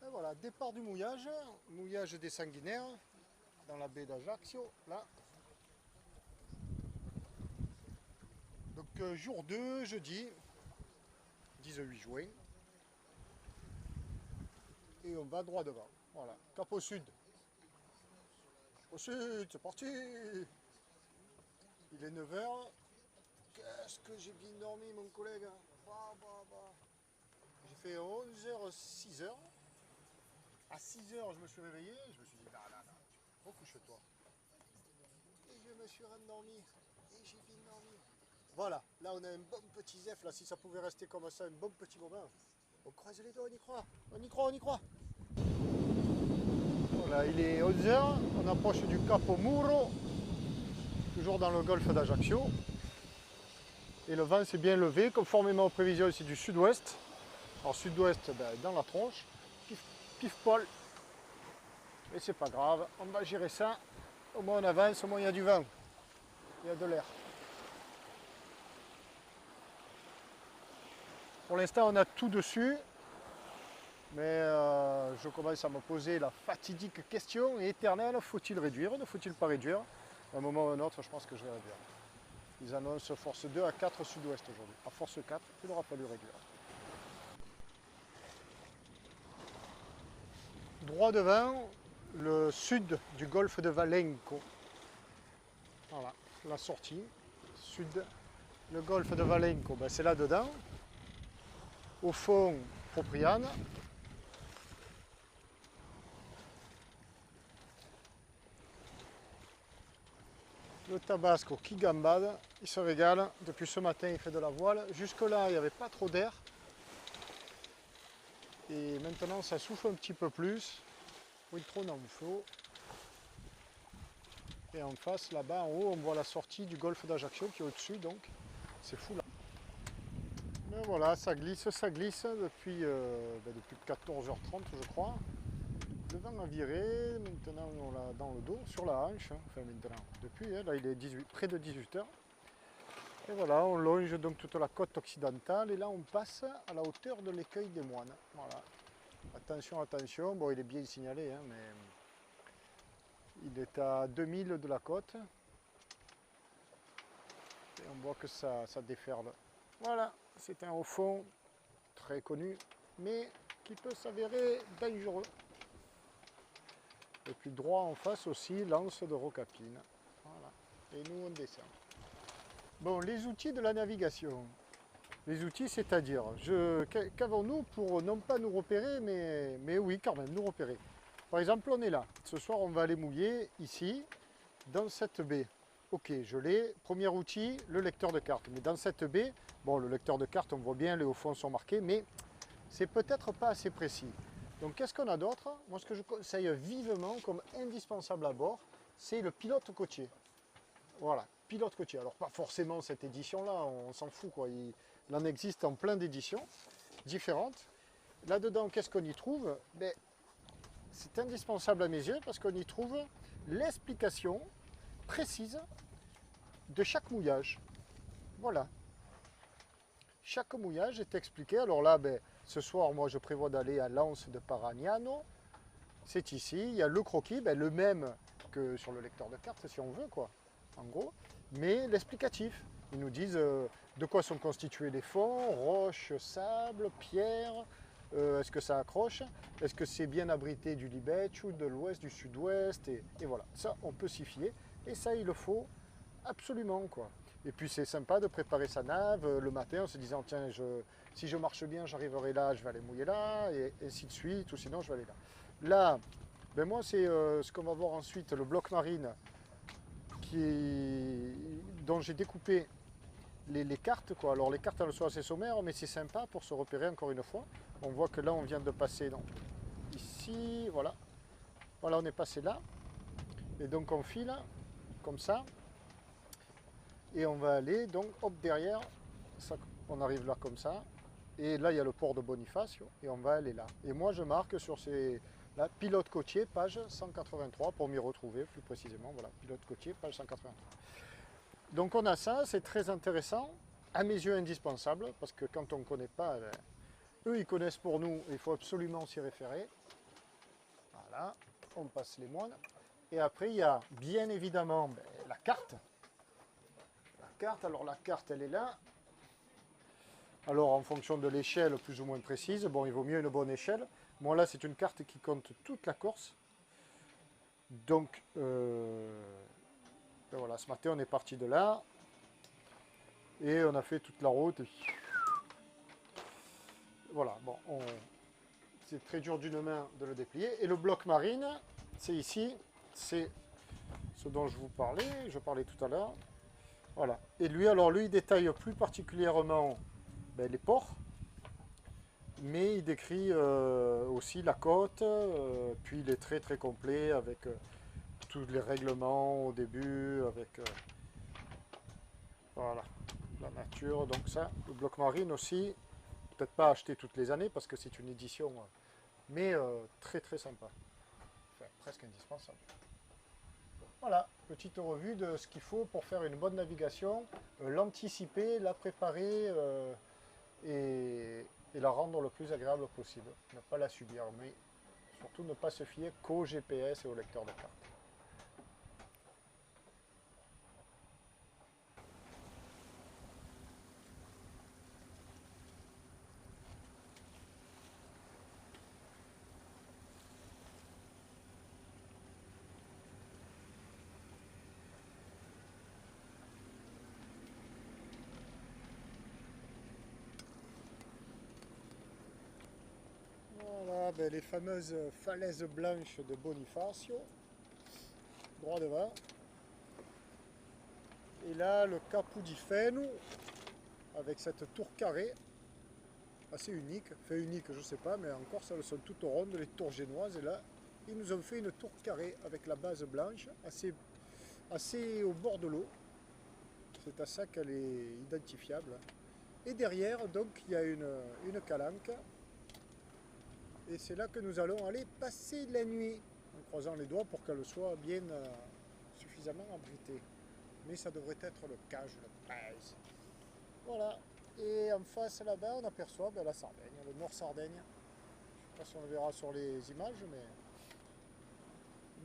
Et voilà, départ du mouillage, mouillage des sanguinaires dans la baie d'Ajaccio, là. Donc jour 2, jeudi, 18 juin. Et on va droit devant. Voilà, cap au sud. Au sud, c'est parti. Il est 9 h. Qu'est-ce que j'ai bien dormi, mon collègue. J'ai fait 11 h, 6 h. À 6 h, je me suis réveillé. Je me suis dit, non, recouche-toi. Et je me suis rendormi. Et j'ai bien dormi. Voilà, là on a un bon petit zef. Là, si ça pouvait rester comme ça, un bon petit moment. On croise les doigts, on y croit. On y croit, on y croit. Voilà, il est 11 h. On approche du Capo Muro. Toujours dans le golfe d'Ajaccio. Et le vent s'est bien levé. Conformément aux prévisions, c'est du sud-ouest. Alors sud-ouest, dans la tronche. Pif poil. Mais c'est pas grave, on va gérer ça. Au moins on avance, au moins il y a du vent. Il y a de l'air. Pour l'instant on a tout dessus. Mais je commence à me poser la fatidique question éternelle, faut-il réduire, ne faut-il pas réduire? À un moment ou à un autre, je pense que je vais réduire. Ils annoncent force 2 à 4 sud-ouest aujourd'hui. À force 4, il n'aura pas fallu réduire. Droit devant, le sud du golfe de Valenco. Voilà, la sortie sud. Le golfe de Valenco, c'est là-dedans. Au fond, Propriane. Le Tabasco qui gambade, il se régale. Depuis ce matin, il fait de la voile. Jusque-là, il n'y avait pas trop d'air. Et maintenant, ça souffle un petit peu plus. Oui, trop dans le flot. Et en face, là-bas, en haut, on voit la sortie du golfe d'Ajaccio qui est au-dessus, donc c'est fou là. Mais voilà, ça glisse depuis 14 h 30, je crois. Le vent a viré, maintenant on l'a dans le dos, sur la hanche, enfin maintenant, depuis, là il est près de 18 h. Et voilà, on longe donc toute la côte occidentale et là on passe à la hauteur de l'écueil des moines. Voilà. Attention, attention, bon il est bien signalé, mais il est à 2000 de la côte. Et on voit que ça déferle. Voilà, c'est un haut fond très connu, mais qui peut s'avérer dangereux. Et puis droit en face aussi, l'anse de Rocapine. Voilà. Et nous on descend. Bon, les outils de la navigation. Les outils, c'est-à-dire, qu'avons-nous pour non pas nous repérer, mais oui, quand même, nous repérer. Par exemple, on est là. Ce soir, on va aller mouiller ici, dans cette baie. Ok, je l'ai. Premier outil, le lecteur de carte. Mais dans cette baie, bon, le lecteur de carte, on voit bien, les hauts fonds sont marqués, mais c'est peut-être pas assez précis. Donc, qu'est-ce qu'on a d'autre? Moi, ce que je conseille vivement, comme indispensable à bord, c'est le pilote côtier. Voilà, pilote côtier. Alors, pas forcément cette édition-là, on s'en fout, quoi. Il en existe en plein d'éditions différentes. Là-dedans, qu'est-ce qu'on y trouve? C'est indispensable à mes yeux parce qu'on y trouve l'explication précise de chaque mouillage. Voilà. Chaque mouillage est expliqué. Alors là, ce soir, moi, je prévois d'aller à l'anse de Paragnano. C'est ici. Il y a le croquis, le même que sur le lecteur de cartes, si on veut, quoi, en gros. Mais l'explicatif. Ils nous disent de quoi sont constitués les fonds, roches, sable, pierre. Est-ce que ça accroche? Est-ce que c'est bien abrité du Libeccio, de l'ouest, du sud-ouest? Et voilà, ça, on peut s'y fier. Et ça, il le faut absolument, quoi. Et puis c'est sympa de préparer sa nave le matin en se disant tiens, si je marche bien, j'arriverai là, je vais aller mouiller là, et ainsi de suite, ou sinon je vais aller là. Là, moi c'est ce qu'on va voir ensuite, le bloc marine dont j'ai découpé les cartes, quoi. Alors les cartes elles sont assez sommaires, mais c'est sympa pour se repérer encore une fois. On voit que là on vient de passer donc, ici, voilà. Voilà, on est passé là. Et donc on file comme ça. Et on va aller donc hop derrière, ça, on arrive là comme ça, et là il y a le port de Bonifacio, et on va aller là. Et moi je marque sur là, pilote côtier, page 183, pour m'y retrouver plus précisément, voilà, pilote côtier, page 183. Donc on a ça, c'est très intéressant, à mes yeux indispensable, parce que quand on ne connaît pas, eux ils connaissent pour nous, il faut absolument s'y référer. Voilà, on passe les moines. Et après, il y a bien évidemment la carte. La carte, alors la carte, elle est là. Alors, en fonction de l'échelle plus ou moins précise, bon, il vaut mieux une bonne échelle. Moi, là, c'est une carte qui compte toute la Corse. Donc, ben voilà, ce matin, on est parti de là. Et on a fait toute la route. Voilà, bon, c'est très dur d'une main de le déplier. Et le bloc marine, c'est ici. C'est ce dont je vous parlais. Je parlais tout à l'heure. Voilà. Et lui, alors lui, il détaille plus particulièrement les ports. Mais il décrit aussi la côte, puis il est très très complet avec tous les règlements au début, avec voilà, la nature. Donc ça, le bloc marine aussi, peut-être pas acheter toutes les années parce que c'est une édition, mais très très sympa, enfin, presque indispensable. Voilà, petite revue de ce qu'il faut pour faire une bonne navigation, l'anticiper, la préparer et la rendre le plus agréable possible. Ne pas la subir, mais surtout ne pas se fier qu'au GPS et au lecteur de carte. Voilà, les fameuses falaises blanches de Bonifacio, droit devant. Et là, le Capo di Feno, avec cette tour carrée, assez unique. Enfin unique, je ne sais pas, mais en Corse, elles sont toutes rondes, les tours génoises. Et là, ils nous ont fait une tour carrée avec la base blanche, assez au bord de l'eau. C'est à ça qu'elle est identifiable. Et derrière, donc, il y a une calanque. Et c'est là que nous allons aller passer la nuit, en croisant les doigts pour qu'elle soit bien suffisamment abritée. Mais ça devrait être le cas, je le pense. Voilà. Et en face là-bas, on aperçoit la Sardaigne, le Nord Sardaigne. Je ne sais pas si on le verra sur les images,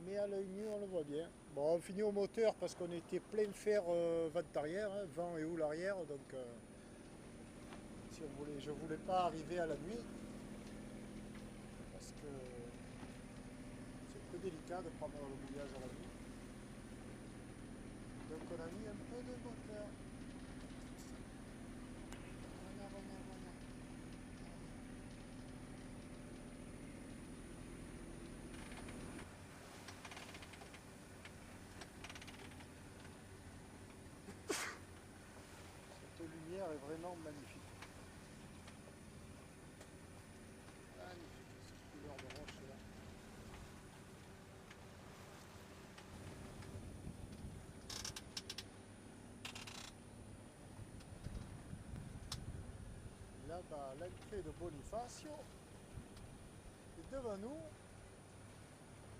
mais à l'œil nu, on le voit bien. Bon, on finit au moteur parce qu'on était plein fer vent arrière, hein, vent et houle arrière, donc si je ne voulais pas arriver à la nuit, parce que c'est un peu délicat de prendre le mouillage à la nuit. Donc on a mis un peu de moteur. Voilà. Cette lumière est vraiment magnifique. Magnifique, cette couleur de roche là. Là-bas, l'entrée de Bonifacio. Et devant nous,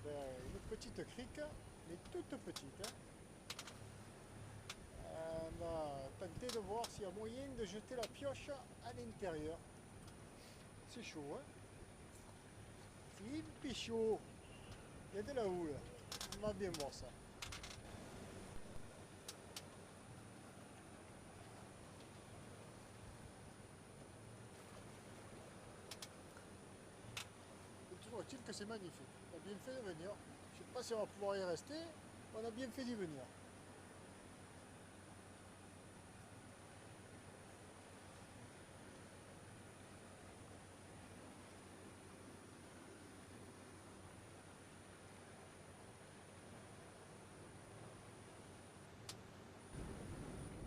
une petite crique, mais toute petite. Hein. On va tenter de voir s'il y a moyen de jeter la pioche à l'intérieur. C'est chaud, hein? C'est un peu chaud. Il y a de la houle. On va bien voir ça. Toujours est-il que c'est magnifique. On a bien fait de venir. Je ne sais pas si on va pouvoir y rester. On a bien fait d'y venir.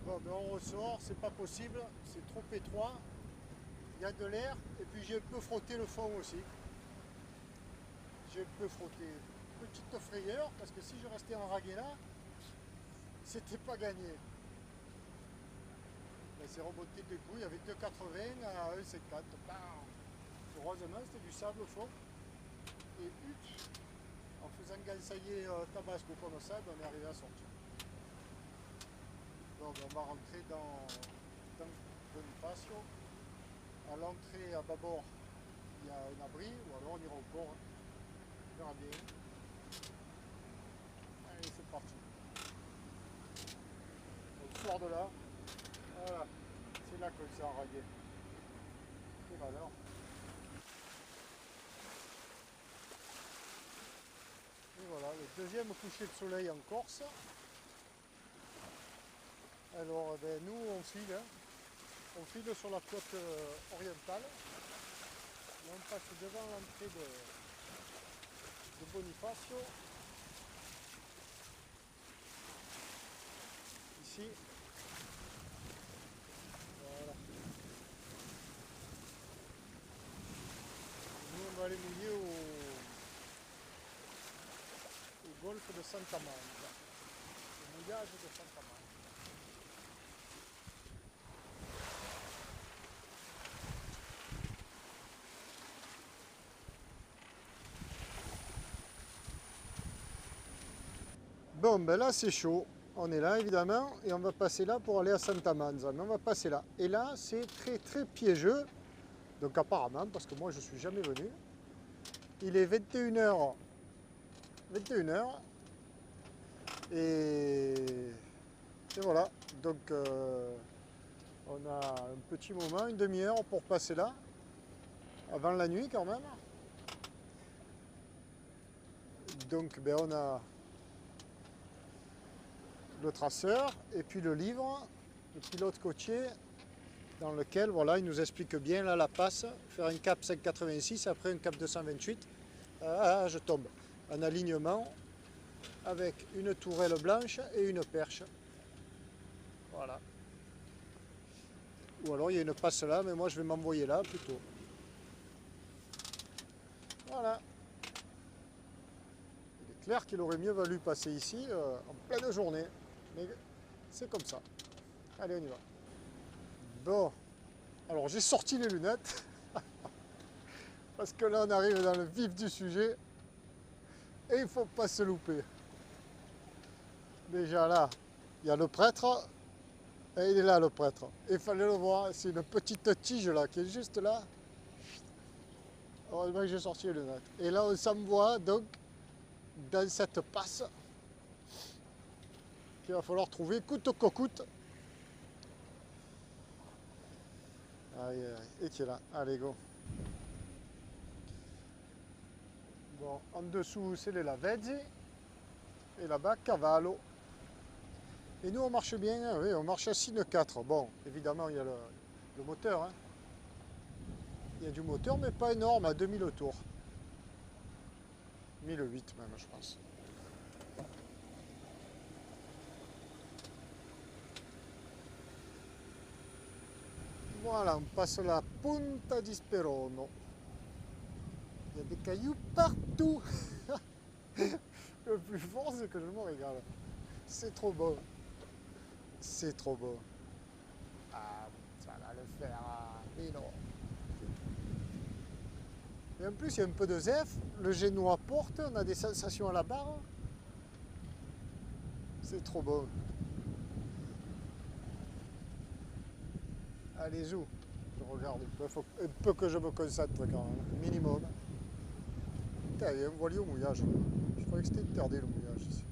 Bon, ben on ressort, c'est pas possible, c'est trop étroit. Il y a de l'air et puis j'ai un peu frotté le fond aussi. J'ai un peu frotté. Petite frayeur parce que si je restais en raguet là, c'était pas gagné. C'est remonté de coup, il y avait 2,80 à 1,50. Heureusement, c'était du sable au fond. Et en faisant gansailler tabasco comme ça, on est arrivé à sortir. Donc on va rentrer dans Bonifacio. À l'entrée à bâbord, il y a un abri, ou alors on ira au port. Hein. On verra bien. Allez, c'est parti. On sort de là. Voilà. C'est là que ça a enraillé. Et ben alors. Et voilà, le deuxième coucher de soleil en Corse. Alors, ben, nous, on file. Hein. On file sur la côte orientale. Et on passe devant l'entrée de Bonifacio. Ici. Voilà. Nous, on va aller mouiller au golfe de Santa Manza. Le mouillage de Santa Manza. Bon, ben là c'est chaud. On est là évidemment et on va passer là pour aller à Santa Manza. Mais on va passer là. Et là c'est très très piégeux. Donc apparemment, parce que moi je suis jamais venu. Il est 21h. 21h. Et voilà. Donc on a un petit moment, une demi-heure pour passer là. Avant la nuit quand même. Donc ben, on a le traceur et puis le livre, le pilote côtier dans lequel voilà, il nous explique bien là la passe, faire un cap 586 après un cap 228. Je tombe. Un alignement avec une tourelle blanche et une perche. Voilà. Ou alors il y a une passe là, mais moi je vais m'envoyer là plutôt. Voilà. Il est clair qu'il aurait mieux valu passer ici en pleine journée. Mais c'est comme ça. Allez, on y va. Bon. Alors j'ai sorti les lunettes. Parce que là on arrive dans le vif du sujet. Et il ne faut pas se louper. Déjà là, il y a le prêtre. Et il est là le prêtre. Il fallait le voir. C'est une petite tige là qui est juste là. Heureusement que j'ai sorti les lunettes. Et là on s'envoie donc dans cette passe qu'il va falloir trouver coûte que coûte. Aïe, aïe. Et qui est là. Allez, go. Bon, en dessous, c'est les Lavezzi. Et là-bas, Cavallo. Et nous, on marche bien. Hein, oui, on marche à Sine 4. Bon, évidemment, il y a le moteur. Hein. Il y a du moteur, mais pas énorme, à 2000 tours. 1008 même, je pense. Voilà, on passe la Punta di Sperono. Il y a des cailloux partout. Le plus fort, c'est que je me régale. C'est trop beau. C'est trop beau. Ah, ça va le faire. Mais non. Et en plus, il y a un peu de zef. Le génois porte. On a des sensations à la barre. C'est trop beau. Allez, zou. Je regarde un peu. Il faut un peu que je me concentre quand même. Minimum. Putain, il y a un voilier au mouillage. Je croyais que c'était interdit le mouillage ici.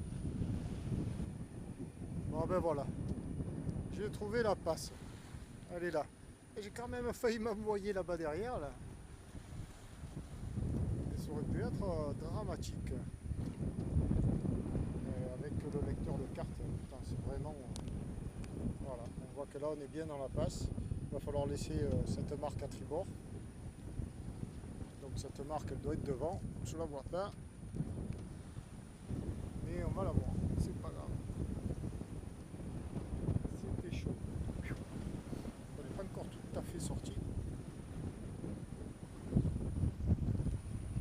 Bon ben voilà. J'ai trouvé la passe. Elle est là. Et j'ai quand même failli m'envoyer là-bas derrière là. Et ça aurait pu être dramatique. Avec le lecteur de carte, putain, c'est vraiment. Voilà. On voit que là on est bien dans la passe. Il va falloir laisser cette marque à tribord. Donc cette marque elle doit être devant. Je ne la vois pas. Mais on va la voir. C'est pas grave. C'était chaud. On n'est pas encore tout à fait sorti.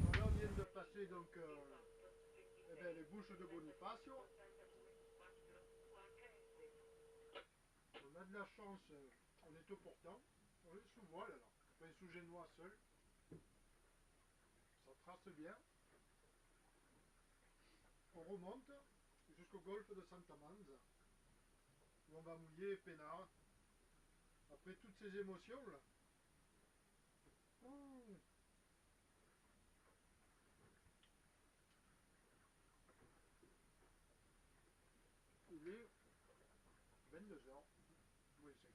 Voilà, on vient de passer donc eh bien, les bouches de Bonifacio. On a de la chance, on est au portant. On est sous voile alors. Enfin sous génois seul. Ça trace bien. On remonte jusqu'au golfe de Santa Manza. Où on va mouiller peinard. Après toutes ces émotions là. 22h, moins 5.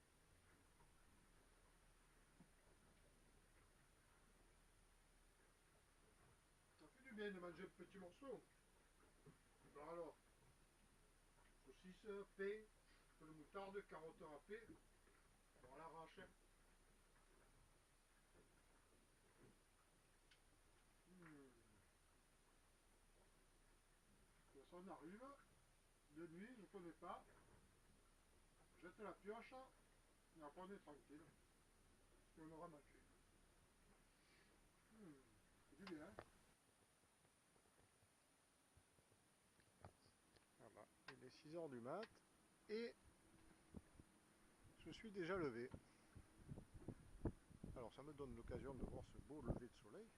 Ça fait du bien de manger un petit morceau. Bon alors, saucisse, pain, un peu de moutarde, carottes râpées. Bon, à l'arrache. Ça on arrive. De nuit, je ne connais pas. Jette la pioche. Et après on est tranquille. Et on aura mangé. C'est du bien. Voilà, il est 6 h du mat. Et je suis déjà levé. Alors ça me donne l'occasion de voir ce beau lever de soleil,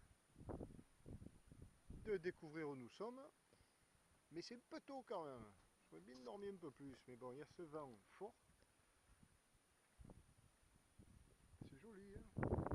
de découvrir où nous sommes, mais c'est un peu tôt quand même. J'aurais bien dormi un peu plus, mais bon, il y a ce vent fort. C'est joli, hein.